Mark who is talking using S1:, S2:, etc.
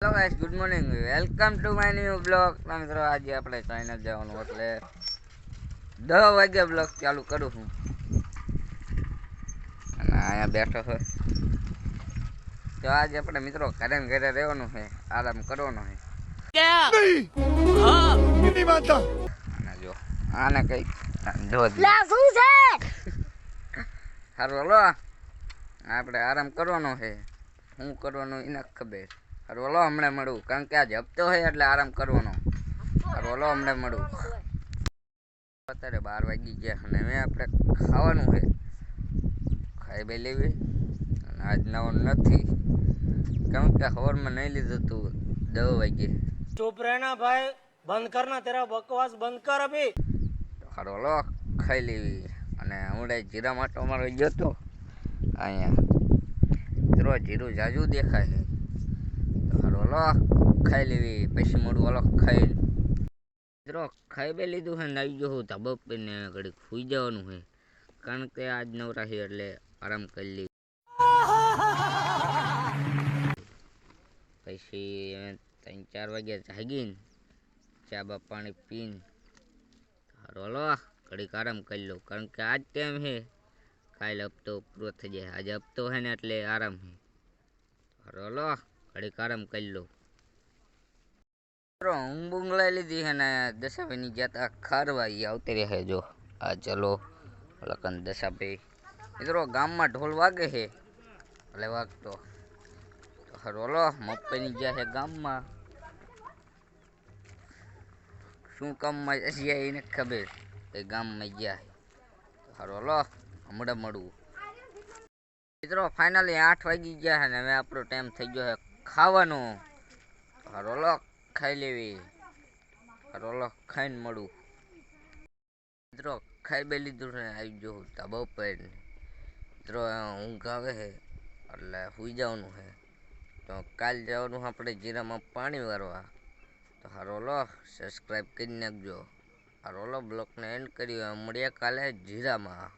S1: Hello guys, good morning, welcome to my new blog. મિત્રો આજે આપણે ચાઇના જવાનું એટલે 10 વાગે બ્લોગ ચાલુ કરું છું અને અહીંયા બેઠો છે. તો આજે આપણે મિત્રો ઘરે ઘરે રહેવાનું છે, આરામ કરવાનો છે. અને જો આને કઈ સારું હલો, આપણે આરામ કરવાનો છે. શું કરવાનું એને ખબર. હારું હલો, હમણાં મળું, કારણ કે આજ હપ્તો હોય એટલે આરામ કરવાનો. હારું હલો, હમણાં મળું. અત્યારે 12 વાગી ગયા અને હવે આપણે ખાવાનું છે, ખાઈ બે લેવી. અને આજ નવું નથી, કારણ કે સવારમાં નહીં લીધું હતું 10 વાગે.
S2: चुप रहना भाई, बंद करना, तेरा बकवास बंद कर अभी.
S1: હારું હલો, ખાઈ લેવી. અને હું જીરા માટો મારો ગયો હતો અહીંયા, જીરું જાજુ દેખાય છે. હારું હલો, ખાઈ લેવી, પછી મોડું હલો ખાઈ. મિત્રો ખાઈ બે લીધું છે ને આવી ગયો હું ધાબા પર ને ઘડીક સુઈ જવાનું છે, કારણ કે આજ નવરા છે એટલે આરામ કરી લેવી. પછી 3-4 વાગ્યા જાગીને ચા બા પાણી પીને હારું હલો ઘડીક આરામ કરી લઉં, કારણ કે આજ ટાઈમ છે, કાલે હપ્તો પૂરો થઈ જાય. આજે હપ્તો છે ને એટલે આરામ છે. હારું હલો ઘડીક આરામ કરી લઉં. ઊંઘ બૂંઘ લઈ લીધી છે ને દશાભાઈની ગયા તા ખારવા, એ આવતી રહે. જો આ ચલો લખન દશાભાઈ. મિત્રો ગામમાં ઢોલ વાગે છે એટલે વાગતો. હારું હલો, મપ્પાની ગયા છે ગામમાં. શું કામમાં જાય એને ખબર, એ ગામમાં ગયા. હારું હલો હમણાં મળવું. મિત્રો ફાઇનલી 8 વાગી ગયા છે ને હવે આપણો ટાઈમ થઈ ગયો છે ખાવાનો. હારું હલો ખાઈ લેવી. હારું હલો ખાઈને મળું. મિત્રો ખાઈ બે લીધું છે, આવી ગયો ધાબા ઉપર. મિત્રો ઊંઘ આવે છે એટલે સુઈ જવાનું છે. તો કાલ જવાનું આપણે જીરામાં પાણી વારવા. તો હારું હલો સબસ્ક્રાઈબ કરી નાખજો. હારું હલો બ્લોગને એન્ડ કરી મળીએ કાલે જીરામાં.